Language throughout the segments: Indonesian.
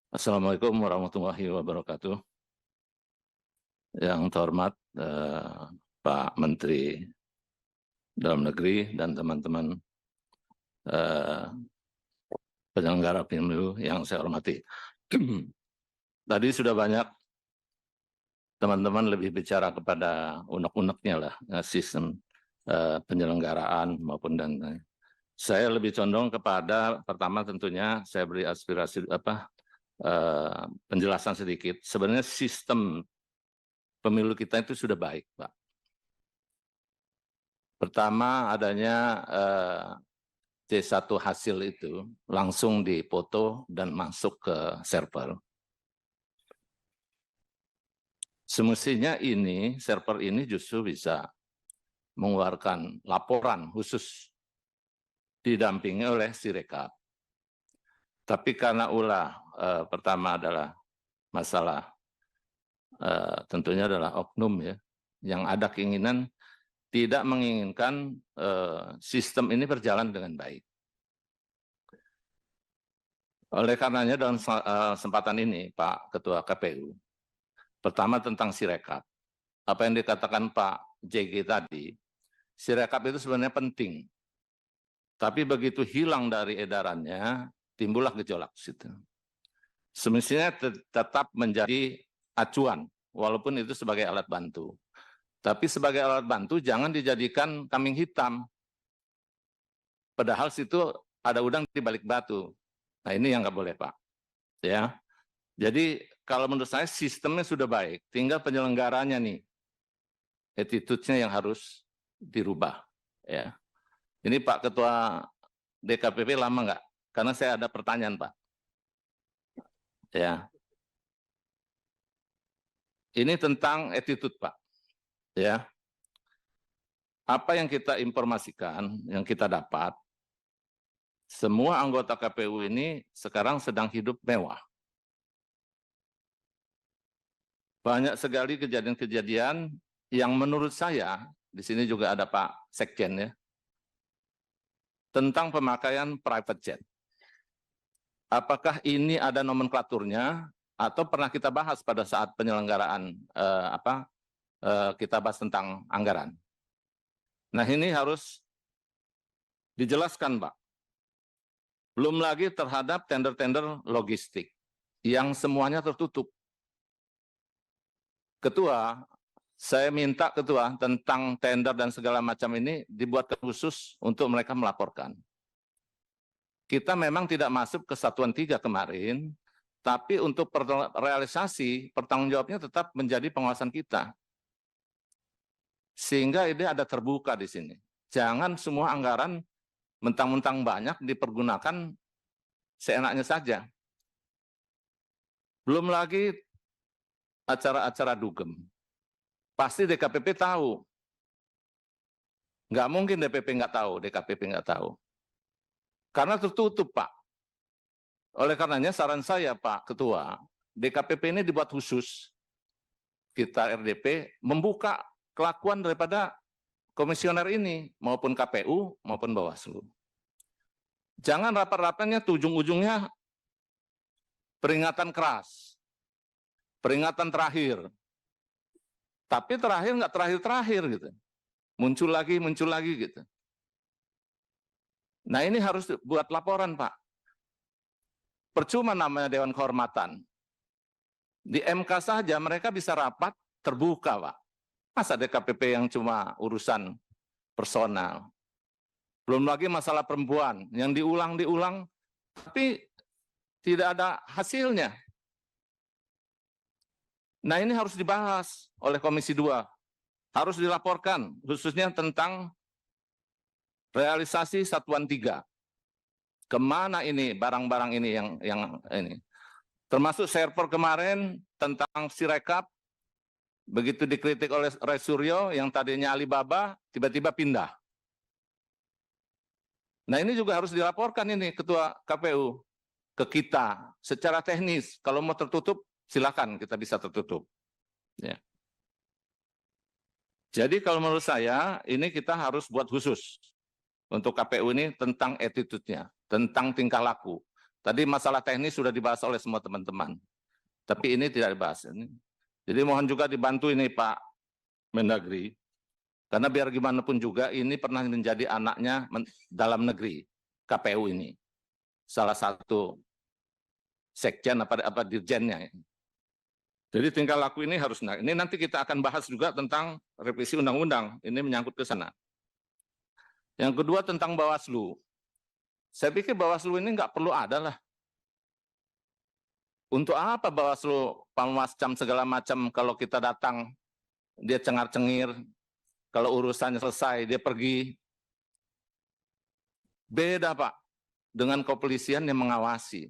Assalamualaikum warahmatullahi wabarakatuh. Yang terhormat Pak Menteri Dalam Negeri dan teman-teman eh, penyelenggara pemilu yang saya hormati. Tadi sudah banyak teman-teman lebih bicara kepada unek-uneknya lah, sistem penyelenggaraan maupun dan saya lebih condong kepada pertama tentunya saya beri aspirasi penjelasan sedikit. Sebenarnya sistem pemilu kita itu sudah baik, Pak. Pertama adanya C1 hasil itu langsung dipoto dan masuk ke server. Semestinya server ini justru bisa mengeluarkan laporan khusus didampingi oleh Sirekap. Tapi karena pertama adalah masalah tentunya adalah oknum ya, yang ada keinginan tidak menginginkan sistem ini berjalan dengan baik. Oleh karenanya dalam kesempatan ini Pak Ketua KPU, pertama tentang Sirekap. Apa yang dikatakan Pak JG tadi, Sirekap itu sebenarnya penting. Tapi begitu hilang dari edarannya, timbullah gejolak situ. Semestinya tetap menjadi acuan, walaupun itu sebagai alat bantu. Tapi sebagai alat bantu jangan dijadikan kambing hitam. Padahal situ ada udang di balik batu. Nah ini yang nggak boleh Pak. Ya. Jadi kalau menurut saya sistemnya sudah baik, tinggal penyelenggaranya nih, attitude-nya yang harus dirubah. Ya. Ini Pak Ketua DKPP lama nggak? Karena saya ada pertanyaan Pak. Ya. Ini tentang attitude Pak. Ya. Apa yang kita informasikan, yang kita dapat, semua anggota KPU ini sekarang sedang hidup mewah. Banyak sekali kejadian-kejadian yang menurut saya, di sini juga ada Pak Sekjen ya, tentang pemakaian private jet. Apakah ini ada nomenklaturnya atau pernah kita bahas pada saat penyelenggaraan kita bahas tentang anggaran. Nah ini harus dijelaskan Pak. Belum lagi terhadap tender-tender logistik yang semuanya tertutup. Ketua, saya minta Ketua tentang tender dan segala macam ini dibuat khusus untuk mereka melaporkan. Kita memang tidak masuk ke Satuan 3 kemarin, tapi untuk realisasi pertanggung jawabnya tetap menjadi pengawasan kita. Sehingga ini ada terbuka di sini. Jangan semua anggaran mentang-mentang banyak dipergunakan seenaknya saja. Belum lagi acara-acara dugem. Pasti DKPP tahu. Nggak mungkin DPP nggak tahu, DKPP nggak tahu. Karena tertutup, Pak. Oleh karenanya saran saya, Pak Ketua, DKPP ini dibuat khusus. Kita RDP membuka kelakuan daripada komisioner ini, maupun KPU, maupun Bawaslu. Jangan rapat-rapatnya ujung-ujungnya peringatan keras, peringatan terakhir. Tapi terakhir nggak terakhir-terakhir gitu. Muncul lagi gitu. Nah ini harus buat laporan Pak. Percuma namanya Dewan Kehormatan. Di MK saja mereka bisa rapat terbuka Pak. Masa DKPP yang cuma urusan personal. Belum lagi masalah perempuan yang diulang-diulang tapi tidak ada hasilnya. Nah ini harus dibahas oleh Komisi 2. Harus dilaporkan khususnya tentang realisasi Satuan 3. Kemana ini barang-barang ini yang ini. Termasuk server kemarin tentang Sirekap, begitu dikritik oleh Ray Suryo yang tadinya Alibaba, tiba-tiba pindah. Nah ini juga harus dilaporkan ini Ketua KPU ke kita secara teknis. Kalau mau tertutup, silakan kita bisa tertutup. Ya. Jadi kalau menurut saya ini kita harus buat khusus untuk KPU ini tentang attitude-nya, tentang tingkah laku. Tadi masalah teknis sudah dibahas oleh semua teman-teman. Tapi ini tidak dibahas. Jadi mohon juga dibantu ini Pak Mendagri. Karena biar gimana pun juga ini pernah menjadi anaknya dalam negeri, KPU ini. Salah satu sekjen apa dirjennya. Jadi tingkah laku ini harus naik. Ini nanti kita akan bahas juga tentang revisi undang-undang. Ini menyangkut ke sana. Yang kedua tentang Bawaslu. Saya pikir Bawaslu ini nggak perlu ada lah. Untuk apa Bawaslu Panwascam segala macam kalau kita datang, dia cengar-cengir, kalau urusannya selesai, dia pergi. Beda Pak, dengan kepolisian yang mengawasi.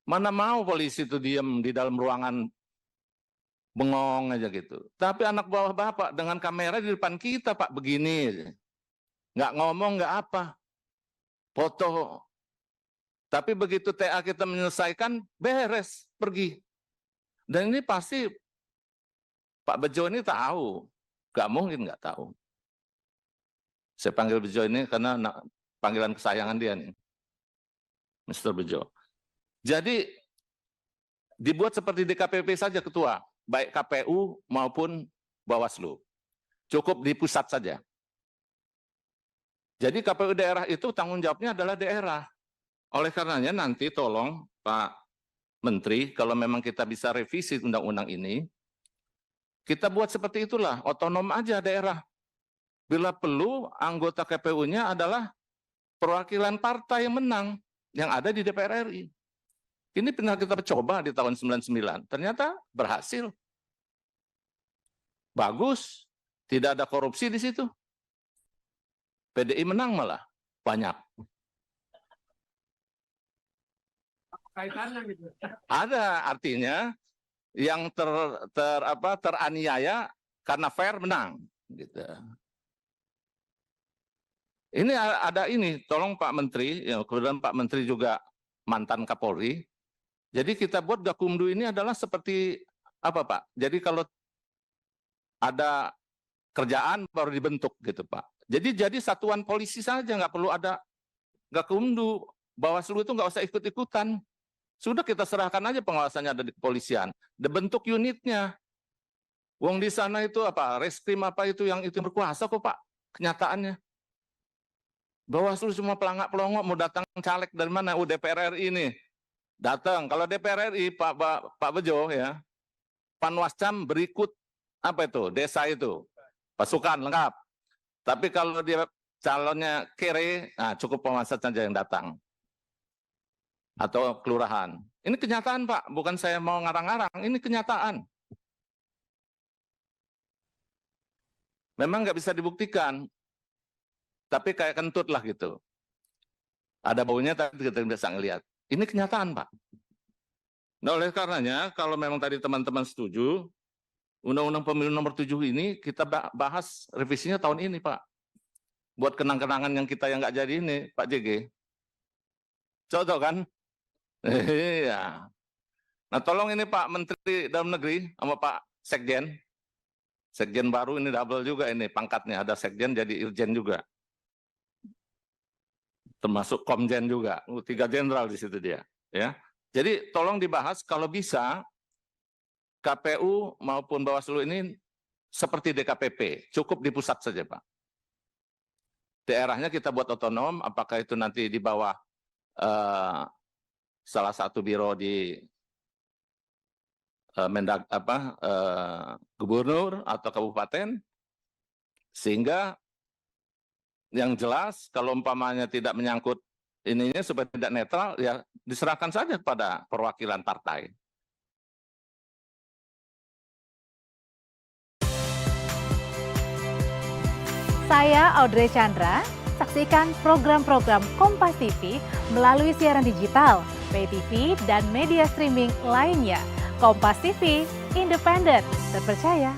Mana mau polisi itu diam di dalam ruangan bengong aja gitu. Tapi anak bawah Bapak dengan kamera di depan kita Pak, begini. Nggak ngomong, nggak apa. Foto. Tapi begitu TA kita menyelesaikan, beres, pergi. Dan ini pasti Pak Bejo ini tahu. Nggak mungkin nggak tahu. Saya panggil Bejo ini karena panggilan kesayangan dia nih. Mr. Bejo. Jadi dibuat seperti DKPP saja Ketua. Baik KPU maupun Bawaslu. Cukup di pusat saja. Jadi KPU daerah itu tanggung jawabnya adalah daerah. Oleh karenanya nanti tolong Pak Menteri, kalau memang kita bisa revisi undang-undang ini, kita buat seperti itulah, otonom aja daerah. Bila perlu, anggota KPU-nya adalah perwakilan partai yang menang, yang ada di DPR RI. Ini pernah kita coba di tahun 99, ternyata berhasil. Bagus, tidak ada korupsi di situ. PDI menang malah banyak. Kaitannya gitu. Ada, artinya yang teraniaya karena fair menang. Gitu. Ini ada ini, tolong Pak Menteri, ya, kemudian Pak Menteri juga mantan Kapolri. Jadi kita buat Gakumdu ini adalah seperti apa Pak? Jadi kalau ada kerjaan baru dibentuk gitu Pak. Jadi satuan polisi saja, nggak perlu ada Gakumdu. Bawaslu itu nggak usah ikut-ikutan. Sudah kita serahkan aja pengawasannya ada di kepolisian. Dibentuk unitnya. Wong di sana itu apa? Reskrim apa itu yang itu berkuasa kok Pak? Kenyataannya. Bawaslu cuma pelangak-pelongok mau datang caleg dari mana? DPR RI ini. Datang. Kalau DPR RI Pak Bejo ya. Panwascam berikut apa itu? Desa itu. Pasukan lengkap. Tapi kalau dia calonnya kere, nah cukup penguasa saja yang datang. Atau kelurahan. Ini kenyataan Pak, bukan saya mau ngarang-ngarang, ini kenyataan. Memang nggak bisa dibuktikan, tapi kayak kentut lah gitu. Ada baunya tapi kita bisa ngelihat. Ini kenyataan Pak. Nah oleh karenanya, kalau memang tadi teman-teman setuju, Undang-Undang Pemilu nomor 7 ini kita bahas revisinya tahun ini Pak. Buat kenang-kenangan yang kita yang nggak jadi ini Pak JG. Contoh kan? Iya. Nah tolong ini Pak Menteri Dalam Negeri sama Pak Sekjen. Sekjen baru ini double juga ini pangkatnya. Ada Sekjen jadi Irjen juga. Termasuk Komjen juga. 3 jenderal di situ dia. Ya. Jadi tolong dibahas kalau bisa KPU maupun Bawaslu ini seperti DKPP. Cukup di pusat saja Pak. Daerahnya kita buat otonom. Apakah itu nanti di bawah salah satu biro di gubernur atau kabupaten, sehingga yang jelas kalau umpamanya tidak menyangkut ininya supaya tidak netral, ya diserahkan saja kepada perwakilan partai. Saya Audrey Chandra, saksikan program-program Kompas TV melalui siaran digital, pay TV, dan media streaming lainnya. Kompas TV, independen, terpercaya,